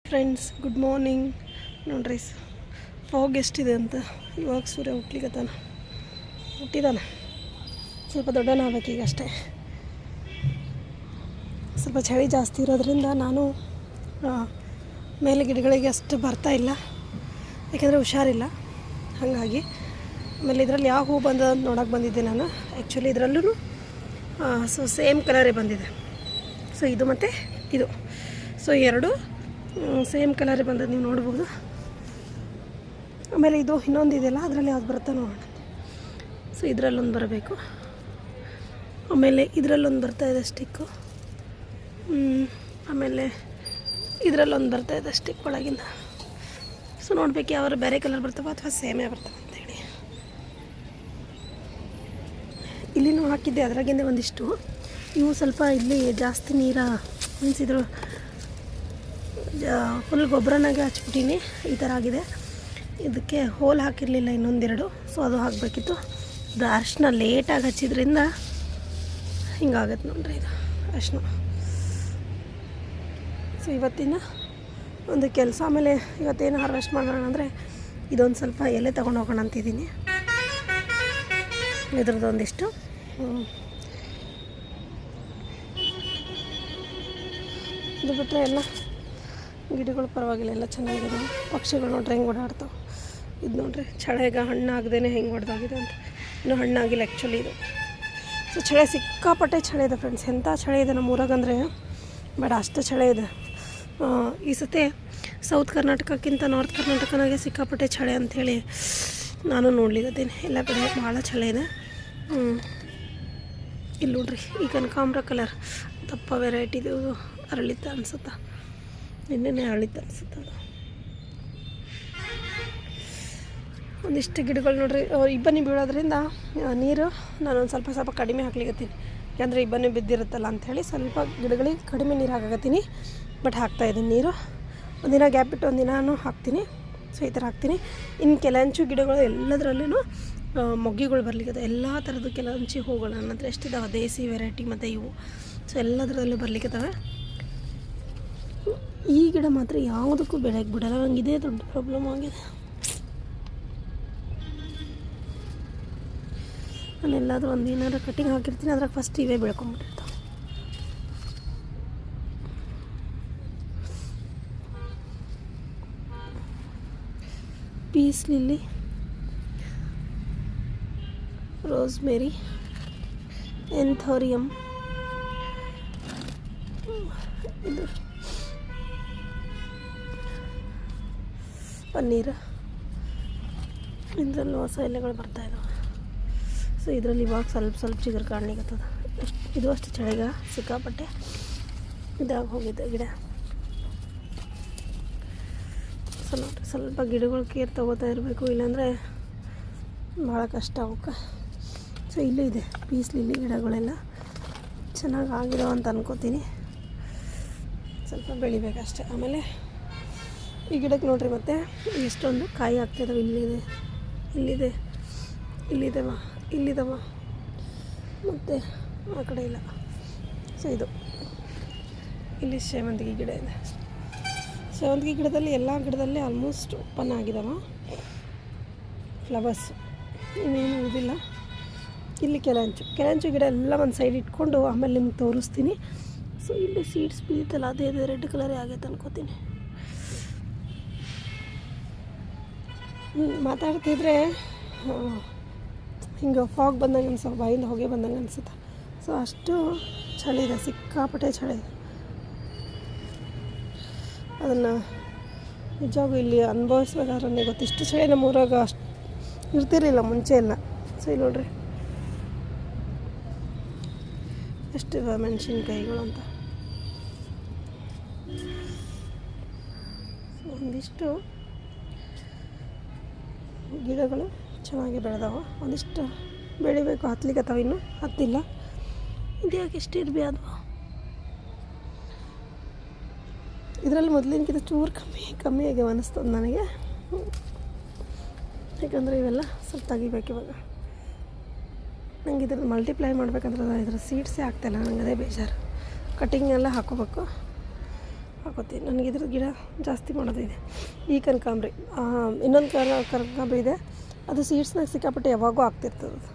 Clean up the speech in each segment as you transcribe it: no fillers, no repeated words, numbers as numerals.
Friends, good morning. ನೋಡ್ರಿ fog ಎಷ್ಟಿದೆ ಅಂತ. ಇವಾಗ ಸೂರ್ಯ ಹುಟ್ಟಿದಾನೆ. ಸ್ವಲ್ಪ ದೊಡ್ಡನಾಗಬೇಕೀಗ ಅಷ್ಟೇ. ಸ್ವಲ್ಪ ಚಳಿ ಜಾಸ್ತಿ ಇರೋದ್ರಿಂದ ನಾನು ಮೇಲೆ ಗಿಡಗಳಿಗೆ ಅಷ್ಟು ಬರ್ತಾಯಿಲ್ಲ, ಯಾಕೆಂದರೆ ಹುಷಾರಿಲ್ಲ. ಹಾಗಾಗಿ ಆಮೇಲೆ ಇದರಲ್ಲಿ ಯಾವ ಹೂ ಬಂದದ ಅಂತ ನೋಡೋಕೆ ಬಂದಿದ್ದೆ ನಾನು. ಆ್ಯಕ್ಚುಲಿ ಇದರಲ್ಲೂ ಸೇಮ್ ಕಲರೇ ಬಂದಿದೆ. ಸೊ ಇದು ಮತ್ತು ಇದು, ಸೊ ಎರಡು ಸೇಮ್ ಕಲರೇ ಬಂದದ್ದು, ನೀವು ನೋಡ್ಬೋದು. ಆಮೇಲೆ ಇದು ಇನ್ನೊಂದು ಇದೆಯಲ್ಲ, ಅದರಲ್ಲಿ ಯಾವ್ದು ಬರುತ್ತೆ ನೋಡೋಣ. ಸೊ ಇದರಲ್ಲೊಂದು ಬರಬೇಕು. ಆಮೇಲೆ ಇದರಲ್ಲೊಂದು ಬರ್ತಾಯಿದೆ ಸ್ಟಿಕ್ಕು. ಆಮೇಲೆ ಇದರಲ್ಲೊಂದು ಬರ್ತಾಯಿದೆ ಸ್ಟಿಕ್ ಒಳಗಿಂದ. ಸೊ ನೋಡ್ಬೇಕು ಯಾವ್ದು ಬೇರೆ ಕಲರ್ ಬರ್ತವೆ ಅಥವಾ ಸೇಮೇ ಬರ್ತವೆ ಅಂತೇಳಿ. ಇಲ್ಲಿನೂ ಹಾಕಿದ್ದೆ, ಅದ್ರಾಗಿಂದ ಒಂದಿಷ್ಟು. ಇವು ಸ್ವಲ್ಪ ಇಲ್ಲಿ ಜಾಸ್ತಿ ನೀರ ಮೀನ್ಸ್ ಇದ್ರ ಫುಲ್ ಗೊಬ್ಬರನಾಗೆ ಹಚ್ಬಿಟ್ಟಿನಿ. ಈ ಥರ ಆಗಿದೆ. ಇದಕ್ಕೆ ಹೋಲ್ ಹಾಕಿರಲಿಲ್ಲ ಇನ್ನೊಂದೆರಡು, ಸೊ ಅದು ಹಾಕಬೇಕಿತ್ತು. ಇದು ಅರ್ಶಿನ ಲೇಟಾಗಿ ಹಚ್ಚಿದ್ರಿಂದ ಹಿಂಗಾಗತ್ತೆ ನೋಡ್ರಿ. ಇದು ಅರ್ಶಿನ. ಸೊ ಇವತ್ತಿನ ಒಂದು ಕೆಲಸ. ಆಮೇಲೆ ಇವತ್ತೇನು ಹಾರ್ವೆಸ್ಟ್ ಮಾಡೋಣ ಅಂದರೆ ಇದೊಂದು ಸ್ವಲ್ಪ ಎಲೆ ತೊಗೊಂಡು ಹೋಗೋಣ ಅಂತಿದ್ದೀನಿ. ಇದ್ರದ್ದು ಒಂದಿಷ್ಟು ಇದು ಬಿಟ್ಟರೆ ಎಲ್ಲ ಗಿಡಗಳು ಪರವಾಗಿಲ್ಲ, ಎಲ್ಲ ಚೆನ್ನಾಗಿದೆ. ಪಕ್ಷಿಗಳು ನೋಡ್ರಿ ಹೆಂಗೆ ಓಡಾಡ್ತಾವೆ. ಇದು ನೋಡ್ರಿ ಚಳೆಗ ಹಣ್ಣಾಗದೇ ಹೆಂಗೆ ಹೊಡೆದಾಗಿದೆ ಅಂತ. ಇನ್ನೂ ಹಣ್ಣಾಗಿಲ್ಲ ಆ್ಯಕ್ಚುಲಿ ಇದು. ಸೊ ಚಳೆ ಸಿಕ್ಕಾಪಟ್ಟೆ ಚಳೆ ಇದೆ ಫ್ರೆಂಡ್ಸ್. ಎಂಥ ಚಳೆ ಇದೆ ನಮ್ಮ ಊರಾಗಂದರೆ ಬೇಡ, ಅಷ್ಟು ಚಳೆ ಇದೆ. ಈ ಸತಿ ಸೌತ್ ಕರ್ನಾಟಕಕ್ಕಿಂತ ನಾರ್ತ್ ಕರ್ನಾಟಕನಾಗೆ ಸಿಕ್ಕಾಪಟ್ಟೆ ಚಳೆ ಅಂಥೇಳಿ ನಾನು ನೋಡ್ಲಿದ್ದೀನಿ. ಎಲ್ಲ ಕಡೆ ಭಾಳ ಚಳೆ ಇದೆ. ಇಲ್ಲಿ ನೋಡ್ರಿ ಈ ಕನಕಾಂಬ್ರ ಕಲರ್ ದಪ್ಪ ವೆರೈಟಿದು ಅರಳಿತ ಅನಿಸುತ್ತಾ, ನಿನ್ನೆ ಅರಳಿತ ಅನಿಸುತ್ತೆ. ಅದು ಒಂದಿಷ್ಟು ಗಿಡಗಳು ನೋಡ್ರಿ ಇಬ್ಬನಿ ಬೀಳೋದ್ರಿಂದ ನೀರು ನಾನೊಂದು ಸ್ವಲ್ಪ ಕಡಿಮೆ ಹಾಕ್ಲಿಕತ್ತೀನಿ. ಯಾಕಂದರೆ ಇಬ್ಬನಿ ಬಿದ್ದಿರುತ್ತಲ್ಲ ಅಂಥೇಳಿ ಸ್ವಲ್ಪ ಗಿಡಗಳಿಗೆ ಕಡಿಮೆ ನೀರು ಹಾಕಾಕತ್ತೀನಿ. ಬಟ್ ಹಾಕ್ತಾಯಿದ್ದೀನಿ ನೀರು. ಒಂದಿನ ಗ್ಯಾಪ್ ಬಿಟ್ಟು ಒಂದಿನೂ ಹಾಕ್ತೀನಿ. ಸೊ ಈ ಥರ ಹಾಕ್ತೀನಿ. ಇನ್ನು ಕೆಲಂಚು ಗಿಡಗಳು ಎಲ್ಲದರಲ್ಲೂ ಮೊಗ್ಗಿಗಳು ಬರ್ಲಿಕ್ಕೆ ಎಲ್ಲ ಥರದ್ದು ಕೆಲಂಚಿ ಹೂಗಳು ನನ್ನ ಹತ್ರ ಎಷ್ಟಿದ್ದಾವೆ, ದೇಸಿ ವೆರೈಟಿ ಮತ್ತು ಇವು. ಸೊ ಎಲ್ಲದರಲ್ಲೂ ಬರ್ಲಿಕ್ಕತ್ತವೆ. ಈ ಗಿಡ ಮಾತ್ರ ಯಾವುದಕ್ಕೂ ಬೆಳೆಯಕ್ಕೆ ಬಿಡಲ್ಲ. ನಂಗೆ ಇದೇ ದೊಡ್ಡ ಪ್ರಾಬ್ಲಮ್ ಆಗಿದೆ. ನಾನು ಎಲ್ಲಾದರೂ ಒಂದು ಏನಾದ್ರು ಕಟ್ಟಿಂಗ್ ಹಾಕಿರ್ತೀನಿ, ಅದ್ರಾಗ ಫಸ್ಟ್ ಇವೇ ಬೆಳ್ಕೊಂಬಿಟ್ಟಿರ್ತಾವೆ. ಪೀಸ್ ಲಿಲ್ಲಿ, ರೋಸ್ಮೆರಿ, ಎಂಥೋರಿಯಂ, ಇದು ಪನ್ನೀರ್. ಇದರಲ್ಲಿ ಹೊಸ ಎಲೆಗಳು ಬರ್ತಾಯಿದ್ದಾವೆ. ಸೊ ಇದರಲ್ಲಿ ಇವಾಗ ಸ್ವಲ್ಪ ಚಿಗುರು ಕಾಣ್ಲಿಕ್ಕತ್ತದ. ಇದು ಅಷ್ಟು ಚಳಿಗ ಸಿಕ್ಕಾಪಟ್ಟೆ ಇದಾಗಿ ಹೋಗಿದೆ ಗಿಡ. ಸೊ ನೋಡಿರಿ, ಸ್ವಲ್ಪ ಗಿಡಗಳು ಕೇರ್ ತೊಗೋತಾ ಇರಬೇಕು, ಇಲ್ಲಾಂದರೆ ಭಾಳ ಕಷ್ಟ ಅವಕ್ಕೆ. ಸೊ ಇಲ್ಲೂ ಇದೆ ಪೀಸ್ ಲಿಲ್ಲಿ ಗಿಡಗಳೆಲ್ಲ ಚೆನ್ನಾಗಿ ಆಗಿರೋ ಅಂತ ಅನ್ಕೋತೀನಿ. ಸ್ವಲ್ಪ ಬೆಳಿಬೇಕಷ್ಟೆ. ಆಮೇಲೆ ಈ ಗಿಡಕ್ಕೆ ನೋಡ್ರಿ ಮತ್ತೆ ಎಷ್ಟೊಂದು ಕಾಯಿ ಆಗ್ತಿದ್ದಾವೆ. ಇಲ್ಲಿದವ ಮತ್ತು ಆ ಕಡೆ ಇಲ್ಲ. ಸೊ ಇದು ಇಲ್ಲಿ ಸೇವಂತಿಗೆ ಗಿಡ ಇದೆ. ಸೇವಂತಿಗೆ ಗಿಡದಲ್ಲಿ ಎಲ್ಲ ಗಿಡದಲ್ಲಿ ಆಲ್ಮೋಸ್ಟ್ ಓಪನ್ ಆಗಿದಾವ ಫ್ಲವರ್ಸ್, ಇನ್ನೇನು ಇದಿಲ್ಲ. ಇಲ್ಲಿ ಕೆಲಂಚು ಗಿಡ ಎಲ್ಲ ಒಂದು ಸೈಡ್ ಇಟ್ಕೊಂಡು ಆಮೇಲೆ ನಿಮ್ಗೆ ತೋರಿಸ್ತೀನಿ. ಸೊ ಇಲ್ಲಿ ಸೀಡ್ಸ್ ಬಿದ್ದಿತ್ತಲ್ಲ, ಅದೇ ರೆಡ್ ಕಲರೇ ಆಗೈತೆ ಅನ್ಕೋತೀನಿ. ಮಾತಾಡ್ತಿದ್ರೆ ಹಿಂಗೆ ಫಾಗ್ ಬಂದಂಗೆ ಅನ್ಸೋ, ಬಾಯಿಂದ ಹೊಗೆ ಬಂದಂಗೆ ಅನಿಸುತ್ತೆ. ಸೊ ಅಷ್ಟು ಚಳಿ ಇದೆ, ಸಿಕ್ಕಾಪಟ್ಟೆ ಚಳಿ ಇದೆ. ಅದನ್ನು ನಿಜವಾಗೂ ಇಲ್ಲಿ ಅನುಭವಿಸ್ಬೇಕಾದ್ರೆ ಗೊತ್ತಿಷ್ಟು ಚಳಿ ನಮ್ಮ ಊರಾಗ ಅಷ್ಟು ಇರ್ತಿರಲಿಲ್ಲ ಮುಂಚೆ ಎಲ್ಲ. ಸೊ ಇಲ್ಲಿ ನೋಡ್ರಿ ಎಷ್ಟಿವೆ ಮೆಣಸಿನ್ಕಾಯಿಗಳು ಅಂತ. ಒಂದಿಷ್ಟು ಗಿಡಗಳು ಚೆನ್ನಾಗಿ ಬೆಳೆದಾವೆ, ಒಂದಿಷ್ಟು ಬೆಳಿಬೇಕು, ಹತ್ತಲಿಕ್ಕತ್ತಾವ, ಇನ್ನೂ ಹತ್ತಿಲ್ಲ. ಇದ್ಯಾಕೆ ಎಷ್ಟು ಇರಬೇಕು? ಇದರಲ್ಲಿ ಮೊದಲಿನಕ್ಕಿಂತ ಚೂರು ಕಮ್ಮಿ ಆಗ್ಯಾವ ಅನ್ನಿಸ್ತದೆ ನನಗೆ. ಯಾಕಂದರೆ ಇವೆಲ್ಲ ಸ್ವಲ್ಪ ತೆಗಿಬೇಕು ಇವಾಗ. ನಂಗೆ ಇದ್ರದ್ದು ಮಲ್ಟಿಪ್ಲೈ ಮಾಡ್ಬೇಕಂದ್ರೆ ಇದ್ರ ಸೀಡ್ಸೇ ಆಗ್ತಾಯಿಲ್ಲ. ನಂಗೆ ಅದೇ ಬೇಜಾರು. ಕಟಿಂಗ್ ಎಲ್ಲ ಹಾಕೋಬೇಕು. ಮಾಡ್ಕೋತೀನಿ. ನನಗೆ ಇದ್ರ ಗಿಡ ಜಾಸ್ತಿ ಮಾಡೋದಿದೆ. ಈ ಕನಕಾಂಬ್ರಿ, ಇನ್ನೊಂದು ಕನಕಾಂಬ್ರಿ ಇದೆ, ಅದು ಸೀಡ್ಸ್ನಾಗ ಸಿಕ್ಕಾಪಟ್ಟೆ ಯಾವಾಗೂ ಆಗ್ತಿರ್ತದೆ ಅದು.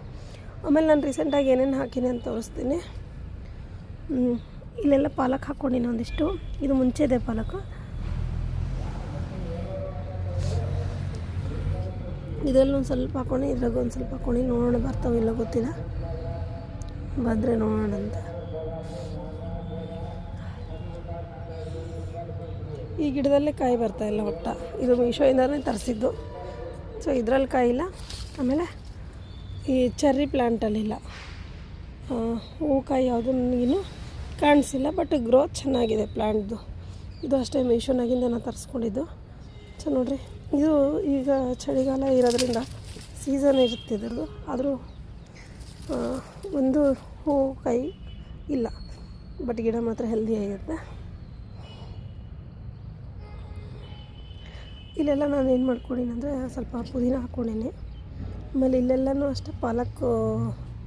ಆಮೇಲೆ ನಾನು ರೀಸೆಂಟಾಗಿ ಏನೇನು ಹಾಕೀನಿ ಅಂತ ತೋರಿಸ್ತೀನಿ. ಇಲ್ಲೆಲ್ಲ ಪಾಲಕ್ ಹಾಕ್ಕೊಂಡಿನಿ ಒಂದಿಷ್ಟು. ಇದು ಮುಂಚೆದೆ ಪಾಲಕ್. ಇದರಲ್ಲಿ ಒಂದು ಸ್ವಲ್ಪ ಹಾಕ್ಕೊಂಡು, ಇದ್ರಾಗ ಒಂದು ಸ್ವಲ್ಪ ಹಾಕ್ಕೊಂಡು ನೋಡೋಣ ಬರ್ತಾವಿಲ್ಲ ಗೊತ್ತಿಲ್ಲ, ಬಂದರೆ ನೋಡೋಣ ಅಂತ. ಈ ಗಿಡದಲ್ಲೇ ಕಾಯಿ ಬರ್ತಾಯಿಲ್ಲ ಒಟ್ಟು. ಇದು ಮೀಶೋಯಿಂದನೇ ತರಿಸಿದ್ದು. ಸೊ ಇದರಲ್ಲಿ ಕಾಯಿ ಇಲ್ಲ. ಆಮೇಲೆ ಈ ಚೆರ್ರಿ ಪ್ಲ್ಯಾಂಟಲ್ಲಿಲ್ಲ, ಹೂವು ಕಾಯಿ ಯಾವುದು ನನಗಿನ್ನೂ ಕಾಣಿಸಿಲ್ಲ. ಬಟ್ ಗ್ರೋತ್ ಚೆನ್ನಾಗಿದೆ ಪ್ಲ್ಯಾಂಟ್ದು. ಇದು ಅಷ್ಟೇ ಮೀಶೋನಾಗಿಂದ ನಾನು ತರಿಸ್ಕೊಂಡಿದ್ದು. ಸೊ ನೋಡಿರಿ, ಇದು ಈಗ ಚಳಿಗಾಲ ಇರೋದ್ರಿಂದ ಸೀಸನ್ ಇರುತ್ತೆ ಇದ್ರದ್ದು. ಆದರೂ ಒಂದು ಹೂವು ಕಾಯಿ ಇಲ್ಲ, ಬಟ್ ಗಿಡ ಮಾತ್ರ ಹೆಲ್ದಿ ಆಗಿರುತ್ತೆ. ಇಲ್ಲೆಲ್ಲ ನಾನು ಏನು ಮಾಡ್ಕೊಂಡಿನಿ ಅಂದರೆ ಸ್ವಲ್ಪ ಪುದೀನ ಹಾಕ್ಕೊಂಡೀನಿ. ಆಮೇಲೆ ಇಲ್ಲೆಲ್ಲನೂ ಅಷ್ಟೇ ಪಾಲಕ್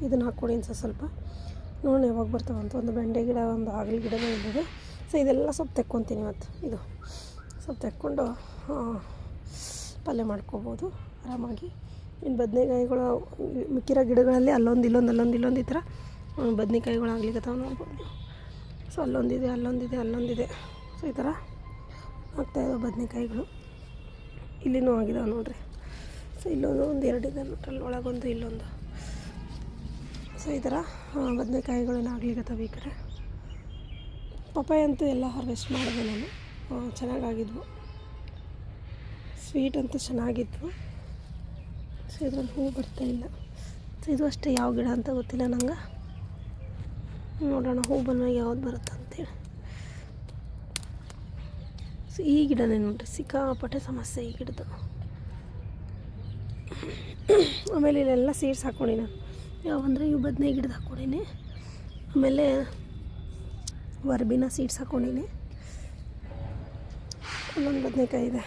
ಇದನ್ನು ಹಾಕ್ಕೊಂಡಿನಿ ಸ್ವಲ್ಪ. ನೋಡಿ ಯಾವಾಗ ಬರ್ತಾವಂತ. ಒಂದು ಬೆಂಡೆ ಗಿಡ, ಒಂದು ಹಾಗಲ ಗಿಡನೂ ಇದ್ದದೆ. ಸೊ ಇದೆಲ್ಲ ಸ್ವಲ್ಪ ತೆಕ್ಕೊತೀನಿ ಇವತ್ತು. ಇದು ಸ್ವಲ್ಪ ತೆಕ್ಕೊಂಡು ಪಲ್ಯ ಮಾಡ್ಕೋಬೋದು ಆರಾಮಾಗಿ. ಇನ್ನು ಬದನೆಕಾಯಿಗಳು ಮಿಕ್ಕಿರೋ ಗಿಡಗಳಲ್ಲಿ ಅಲ್ಲೊಂದು ಈ ಥರ ಬದನೆಕಾಯಿಗಳು ಆಗ್ಲಿಕ್ಕತ್ತಾವ ನೋಡ್ಬೋದು ನೀವು. ಸೊ ಅಲ್ಲೊಂದಿದೆ. ಸೊ ಈ ಥರ ಆಗ್ತಾಯಿದ್ದಾವೆ ಬದನೆಕಾಯಿಗಳು. ಇಲ್ಲಿನೂ ಆಗಿದಾವೆ ನೋಡಿರಿ. ಸೊ ಇಲ್ಲೊಂದು ಎರಡಿದೆ ನೋಡ್ರಲ್ಲಿ, ಒಳಗೊಂದು ಇಲ್ಲೊಂದು. ಸೊ ಈ ಥರ ಬದನೆಕಾಯಿಗಳೇನು ಆಗ್ಲಿಕ್ಕತ್ತವೆ ಈ ಕಡೆ. ಪಪ್ಪಾಯ ಅಂತೂ ಎಲ್ಲ ಹಾರ್ವೆಸ್ಟ್ ಮಾಡಿದೆ ನಾನು, ಚೆನ್ನಾಗಾಗಿದ್ವು. ಸ್ವೀಟ್ ಅಂತೂ ಚೆನ್ನಾಗಿದ್ವು. ಸೊ ಇದ್ರಲ್ಲಿ ಹೂವು ಬರ್ತಾಯಿಲ್ಲ. ಸೊ ಇದು ಅಷ್ಟೇ, ಯಾವ ಗಿಡ ಅಂತ ಗೊತ್ತಿಲ್ಲ ನಂಗೆ. ನೋಡೋಣ ಹೂ ಬಂದಾಗ ಯಾವ್ದು ಬರುತ್ತೆ ಅಂತೇಳಿ. ಸೊ ಈ ಗಿಡನೇ ನೋಡಿರಿ, ಸಿಕ್ಕಾಪಟ್ಟೆ ಸಮಸ್ಯೆ ಈ ಗಿಡದ್ದು. ಆಮೇಲೆ ಇಲ್ಲೆಲ್ಲ ಸೀಡ್ಸ್ ಹಾಕ್ಕೊಂಡಿ ನಾನು. ಯಾವಂದರೆ ಇವು ಬದನೆ ಗಿಡದ ಹಾಕ್ಕೊಂಡೀನಿ. ಆಮೇಲೆ ವರ್ಬಿನ ಸೀಡ್ಸ್ ಹಾಕ್ಕೊಂಡೀನಿ. ಇನ್ನೊಂದು ಬದನೆಕಾಯಿ ಇದೆ,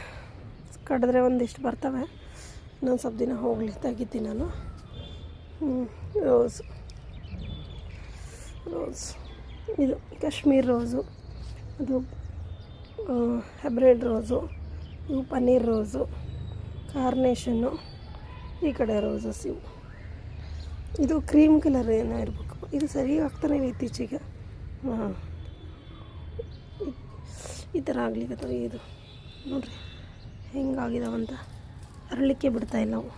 ಕಡಿದ್ರೆ ಒಂದಿಷ್ಟು ಬರ್ತವೆ. ಇನ್ನೊಂದು ಸ್ವಲ್ಪ ದಿನ ಹೋಗಲಿ ತೆಗಿತೀನಿ ನಾನು. ರೋಸ್ ಇದು ಕಾಶ್ಮೀರ್ ರೋಸು, ಅದು ಹೈಬ್ರಿಡ್ ರೋಸು, ಇವು ಪನ್ನೀರ್ ರೋಸು, ಕಾರ್ನೇಷನ್ನು, ಈ ಕಡೆ ರೋಸಸ್ ಇವು. ಇದು ಕ್ರೀಮ್ ಕಲರ್ ಏನೋ ಇರಬೇಕು. ಇದು ಸರಿಯಾಗಿ ಆಗ್ತಾನೆ ಇಲ್ಲ ಇತ್ತೀಚೆಗೆ. ಈ ಥರ ಆಗ್ಲಿಕ್ಕತ್ತವೆ. ಇದು ನೋಡಿರಿ ಹೆಂಗಾಗಿದಾವಂತ, ಅರಳಿಕೆ ಬಿಡ್ತಾಯಿಲ್ಲ ಅವು.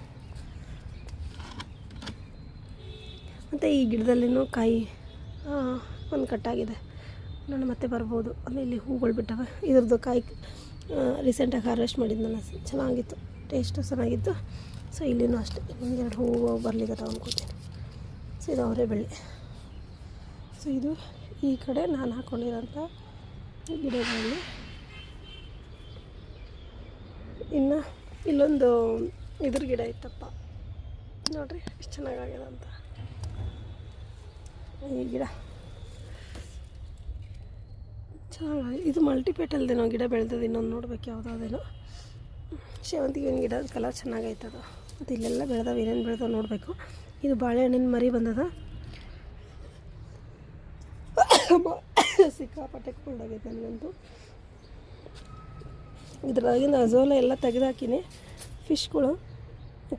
ಮತ್ತು ಈ ಗಿಡದಲ್ಲಿನೂ ಕಾಯಿ ಒಂದು ಕಟ್ಟಾಗಿದೆ. ನಾನು ಮತ್ತೆ ಬರ್ಬೋದು. ಅಲ್ಲಿ ಇಲ್ಲಿ ಹೂಗಳು ಬಿಟ್ಟವೆ. ಇದ್ರದ್ದು ಕಾಯಿ ರೀಸೆಂಟಾಗಿ ಹಾರ್ವೆಸ್ಟ್ ಮಾಡಿದ್ದು ನಾನು, ಚೆನ್ನಾಗಿತ್ತು, ಟೇಸ್ಟು ಚೆನ್ನಾಗಿತ್ತು. ಸೊ ಇಲ್ಲಿನೂ ಅಷ್ಟೇ ಒಂದೆರಡು ಹೂವು ಬರ್ಲಿಕ್ಕೆ ಅಂದ್ಕೊತೀನಿ. ಸೊ ಇದು ಅವರೇ ಬೆಳ್ಳಿ. ಸೊ ಇದು ಈ ಕಡೆ ನಾನು ಹಾಕ್ಕೊಂಡಿರೋಂಥ ಗಿಡಗಳಲ್ಲಿ. ಇನ್ನು ಇಲ್ಲೊಂದು ಇದ್ರ ಗಿಡ ಇತ್ತಪ್ಪ, ನೋಡಿರಿ ಎಷ್ಟು ಚೆನ್ನಾಗಾಗ್ಯದ ಅಂತ. ಈ ಗಿಡ ಚೆನ್ನಾಗಿ, ಇದು ಮಲ್ಟಿಪೇಟಲ್ದೇನೋ ಗಿಡ ಬೆಳೆದದು. ಇನ್ನೊಂದು ನೋಡ್ಬೇಕು ಯಾವುದಾದೇನೋ ಸೇವಂತಿಗೆ ಹೂವಿನ ಗಿಡ ಕಲರ್ ಚೆನ್ನಾಗೈತದ. ಮತ್ತು ಇಲ್ಲೆಲ್ಲ ಬೆಳೆದವು, ಏನೇನು ಬೆಳೆದವು ನೋಡಬೇಕು. ಇದು ಬಾಳೆಹಣ್ಣಿನ ಮರಿ ಬಂದದ, ಸಿಕ್ಕಾಪಟ್ಟೆ ಕೊಂಡಾಗೈತೆ ನನಗಂತೂ. ಇದ್ರಾಗಿಂದ ಅಜೋಲ ಎಲ್ಲ ತೆಗೆದಾಕಿನಿ. ಫಿಶ್ಗಳು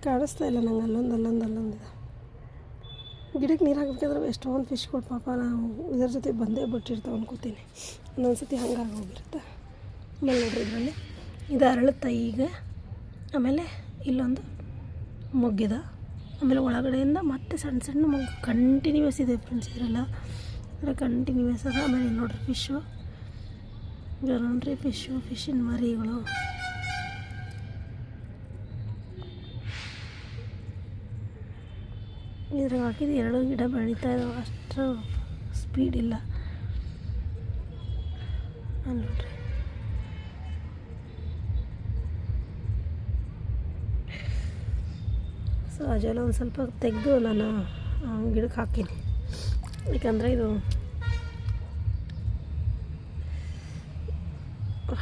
ಕಾಣಿಸ್ತಾ ಇಲ್ಲ ನಂಗೆ. ಅಲ್ಲೊಂದಿದೆ. ಗಿಡಕ್ಕೆ ನೀರು ಹಾಕಬೇಕಾದ್ರೆ ಎಷ್ಟೊಂದು ಫಿಶ್ಗಳು ಪಾಪ ನಾವು ಇದ್ರ ಜೊತೆ ಬಂದೇ ಬಿಟ್ಟಿರ್ತಾವೆ ಅನ್ಕೋತೀನಿ. ಒಂದೊಂದು ಸತಿ ಹಂಗಾಗಿ ಹೋಗಿರುತ್ತೆ. ಆಮೇಲೆ ನೋಡ್ರಿ ಇದರಲ್ಲಿ ಇದು ಅರಳುತ್ತೆ ಈಗ. ಆಮೇಲೆ ಇಲ್ಲೊಂದು ಮೊಗ್ಗಿದ. ಆಮೇಲೆ ಒಳಗಡೆಯಿಂದ ಮತ್ತೆ ಸಣ್ಣ ಮೊಗ್ಗು ಕಂಟಿನ್ಯೂಸ್ ಇದೆ ಫ್ರೆಂಡ್ಸ್. ಇದರೆಲ್ಲ ಕಂಟಿನ್ಯೂಸ್ ಅದ. ಆಮೇಲೆ ನೋಡ್ರಿ ಫಿಶ್ಶು, ನೋಡ್ರಿ ಫಿಶ್ಶಿನ ಮರಿಗಳು. ಇದ್ರಾಗ ಹಾಕಿದ್ದು 2 ಗಿಡ ಬೆಳೀತಾ ಇದ್ದಾವೆ, ಅಷ್ಟು ಸ್ಪೀಡ್ ಇಲ್ಲ. ನೋಡ್ರಿ ಸೊ ಅಜೆಲ್ಲ ಒಂದು ಸ್ವಲ್ಪ ತೆಗೆದು ನಾನು ಗಿಡಕ್ಕೆ ಹಾಕೀನಿ. ಯಾಕಂದರೆ ಇದು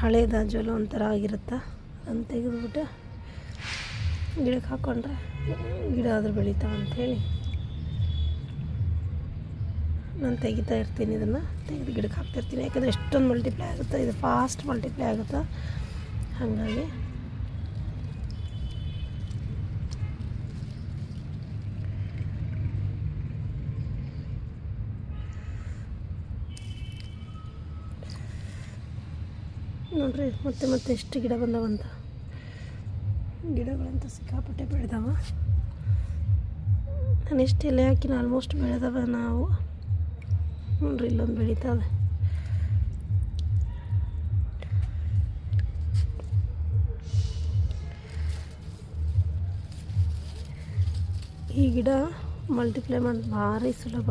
ಹಳೇದು ಅಜೋಲ ಒಂಥರ ಆಗಿರುತ್ತೆ. ಅದನ್ನು ತೆಗೆದುಬಿಟ್ಟು ಗಿಡಕ್ಕೆ ಹಾಕ್ಕೊಂಡ್ರೆ ಗಿಡ ಆದರೂ ಬೆಳೀತಾವೆ ಅಂಥೇಳಿ ನಾನು ತೆಗಿತಾ ಇರ್ತೀನಿ, ಇದನ್ನು ತೆಗೆದು ಗಿಡಕ್ಕೆ ಹಾಕ್ತಿರ್ತೀನಿ. ಯಾಕಂದರೆ ಎಷ್ಟೊಂದು ಮಲ್ಟಿಪ್ಲೈ ಆಗುತ್ತೆ, ಇದು ಫಾಸ್ಟ್ ಮಲ್ಟಿಪ್ಲೈ ಆಗುತ್ತೆ. ಹಾಗಾಗಿ ನೋಡ್ರಿ ಮತ್ತೆ ಎಷ್ಟು ಗಿಡ ಬಂದವಂತ. ಗಿಡಗಳಂತ ಸಿಕ್ಕಾಪಟ್ಟೆ ಬೆಳೆದವ. ನಾನು ಎಷ್ಟು ಎಲೆ ಹಾಕಿನ ಆಲ್ಮೋಸ್ಟ್ ಬೆಳೆದವ ನಾವು. ನೋಡ್ರಿ ಇಲ್ಲೊಂದು ಬೆಳೀತವೆ. ಈ ಗಿಡ ಮಲ್ಟಿಪ್ಲೈ ಮಾಡೋದು ಭಾರಿ ಸುಲಭ.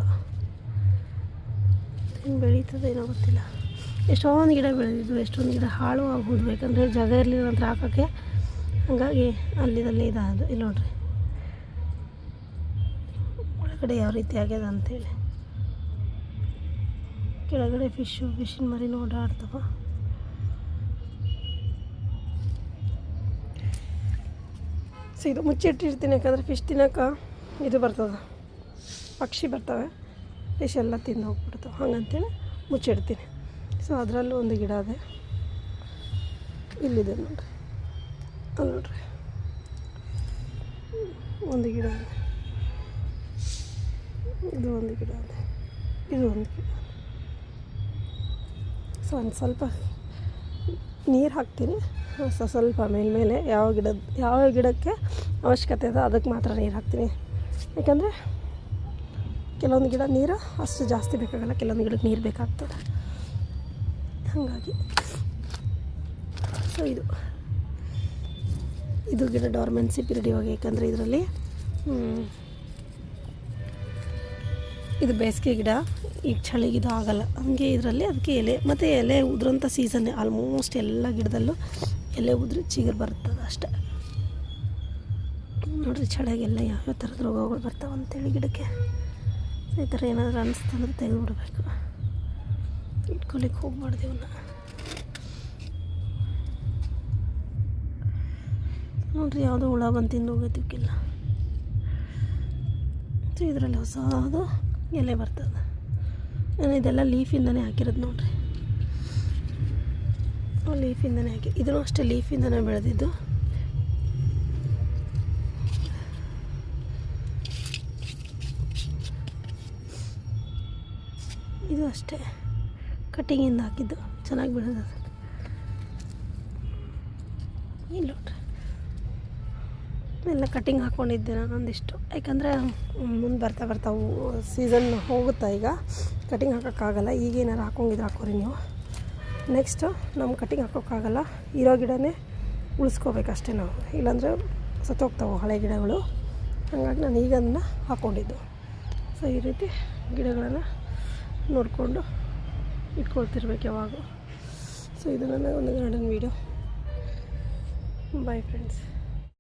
ಹೆಂಗೆ ಬೆಳೀತದೆ ಏನೋ ಗೊತ್ತಿಲ್ಲ. ಎಷ್ಟೊಂದು ಗಿಡ ಬೆಳೆದಿದ್ದು, ಎಷ್ಟೊಂದು ಗಿಡ ಹಾಳು ಆಗ್ಬೋದು, ಯಾಕಂದರೆ ಜಾಗ ಇರಲಿಲ್ಲ ನಂತರ ಹಾಕೋಕ್ಕೆ. ಹಾಗಾಗಿ ಅಲ್ಲಿದಲ್ಲಿ ಇದಾದ ಇಲ್ಲಿ ನೋಡ್ರಿ ಒಳಗಡೆ ಯಾವ ರೀತಿ ಆಗ್ಯದ ಅಂಥೇಳಿ. ಕೆಳಗಡೆ ಫಿಶಿನ ಮರಿನೂ ಓಡಾಡ್ತವ. ಸೊ ಇದು ಮುಚ್ಚಿಟ್ಟಿರ್ತೀನಿ, ಯಾಕಂದರೆ ಫಿಶ್ ತಿನ್ನೋಕೆ ಇದು ಬರ್ತದೆ, ಪಕ್ಷಿ ಬರ್ತವೆ, ಫಿಶ್ ಎಲ್ಲ ತಿಂದು ಹೋಗ್ಬಿಡ್ತಾವೆ. ಹಂಗಂತೇಳಿ ಮುಚ್ಚಿಡ್ತೀನಿ. ಸೊ ಅದರಲ್ಲೂ ಒಂದು ಗಿಡ ಇದೆ, ಇಲ್ಲಿದೆ ನೋಡ್ರಿ, ಅಲ್ಲಿ ನೋಡ್ರಿ ಒಂದು ಗಿಡ ಇದೆ, ಇದು ಒಂದು ಗಿಡ ಇದೆ, ಇದು ಒಂದು ಗಿಡ. ಸೊ ಒಂದು ಸ್ವಲ್ಪ ನೀರು ಹಾಕ್ತೀನಿ, ಸ್ವಲ್ಪ ಮೇಲ್ಮೇಲೆ ಯಾವ ಗಿಡಕ್ಕೆ ಅವಶ್ಯಕತೆ ಇದೆ ಅದಕ್ಕೆ ಮಾತ್ರ ನೀರು ಹಾಕ್ತೀನಿ. ಯಾಕಂದರೆ ಕೆಲವೊಂದು ಗಿಡ ನೀರು ಅಷ್ಟು ಜಾಸ್ತಿ ಬೇಕಾಗಲ್ಲ, ಕೆಲವೊಂದು ಗಿಡಕ್ಕೆ ನೀರು ಬೇಕಾಗ್ತದೆ. ಹಾಗಾಗಿ ಸೊ ಇದು ಗಿಡ ಡಾರ್ಮೆನ್ಸಿ ಪೀರಿಯಡ್ ಇವಾಗ, ಯಾಕಂದರೆ ಇದರಲ್ಲಿ ಇದು ಬೇಸಿಗೆ ಗಿಡ, ಈಗ ಚಳಿಗಿದು ಆಗಲ್ಲ. ಹಂಗೆ ಇದರಲ್ಲಿ ಅದಕ್ಕೆ ಎಲೆ ಉದುರೋಂಥ ಸೀಸನ್ನೇ. ಆಲ್ಮೋಸ್ಟ್ ಎಲ್ಲ ಗಿಡದಲ್ಲೂ ಎಲೆ ಉದುರಿ ಚಿಗುರು ಬರ್ತದೆ ಅಷ್ಟೆ. ನೋಡಿರಿ ಚಳಿಗೆಲ್ಲ ಯಾವ್ಯಾವ ಥರದ ರೋಗಗಳು ಬರ್ತಾವೆ ಅಂತೇಳಿ ಗಿಡಕ್ಕೆ. ಈ ಥರ ಏನಾದರೂ ಅನ್ನಿಸ್ತಂದ್ರೆ ತೆಗೆದುಬಿಡ್ಬೇಕು, ಇಟ್ಕೊಲಿಕ್ಕೆ ಹೋಗ್ಬಾರ್ದು ಇವನ್ನ. ನೋಡ್ರಿ ಯಾವುದೋ ಹುಳ ಬಂದು ತಿಂದು ಹೋಗೋದಕ್ಕಿಲ್ಲ. ಸೊ ಇದರಲ್ಲಿ ಹೊಸದು ಎಲೆ ಬರ್ತದೆ. ನಾನು ಇದೆಲ್ಲ ಲೀಫಿಂದನೇ ಹಾಕಿರೋದು ನೋಡ್ರಿ, ಲೀಫಿಂದನೇ ಹಾಕಿ. ಇದೂ ಅಷ್ಟೇ ಲೀಫಿಂದನೇ ಬೆಳೆದಿದ್ದು. ಇದು ಅಷ್ಟೇ ಕಟ್ಟಿಂಗಿಂದ ಹಾಕಿದ್ದು, ಚೆನ್ನಾಗಿ ಬೆಳೆದ. ಇಲ್ಲ ನೋಡ್ರಿ ಎಲ್ಲ ಕಟ್ಟಿಂಗ್ ಹಾಕ್ಕೊಂಡಿದ್ದೆ ನಾನು ಒಂದಿಷ್ಟು, ಯಾಕಂದರೆ ಮುಂದೆ ಬರ್ತಾ ಸೀಸನ್ ಹೋಗುತ್ತಾ, ಈಗ ಕಟ್ಟಿಂಗ್ ಹಾಕೋಕ್ಕಾಗಲ್ಲ. ಈಗ ಏನಾರು ಹಾಕೊಂಡಿದ್ರೆ ಹಾಕೋರಿ ನೀವು. ನೆಕ್ಸ್ಟು ನಮ್ಮ ಕಟ್ಟಿಂಗ್ ಹಾಕೋಕ್ಕಾಗಲ್ಲ, ಇರೋ ಗಿಡನೇ ಉಳಿಸ್ಕೋಬೇಕಷ್ಟೇ ನಾವು, ಇಲ್ಲಾಂದರೆ ಸತ್ತೋಗ್ತಾವೆ ಹಳೆ ಗಿಡಗಳು. ಹಾಗಾಗಿ ನಾನು ಈಗ ಅದನ್ನು ಹಾಕ್ಕೊಂಡಿದ್ದು. ಸೊ ಈ ರೀತಿ ಗಿಡಗಳನ್ನು ನೋಡಿಕೊಂಡು ಇಟ್ಕೊಳ್ತಿರ್ಬೇಕು ಯಾವಾಗ. ಸೊ ಇದು ನನ್ನ ಒಂದು ಗಾರ್ಡನ್ ವೀಡಿಯೋ. Bye friends.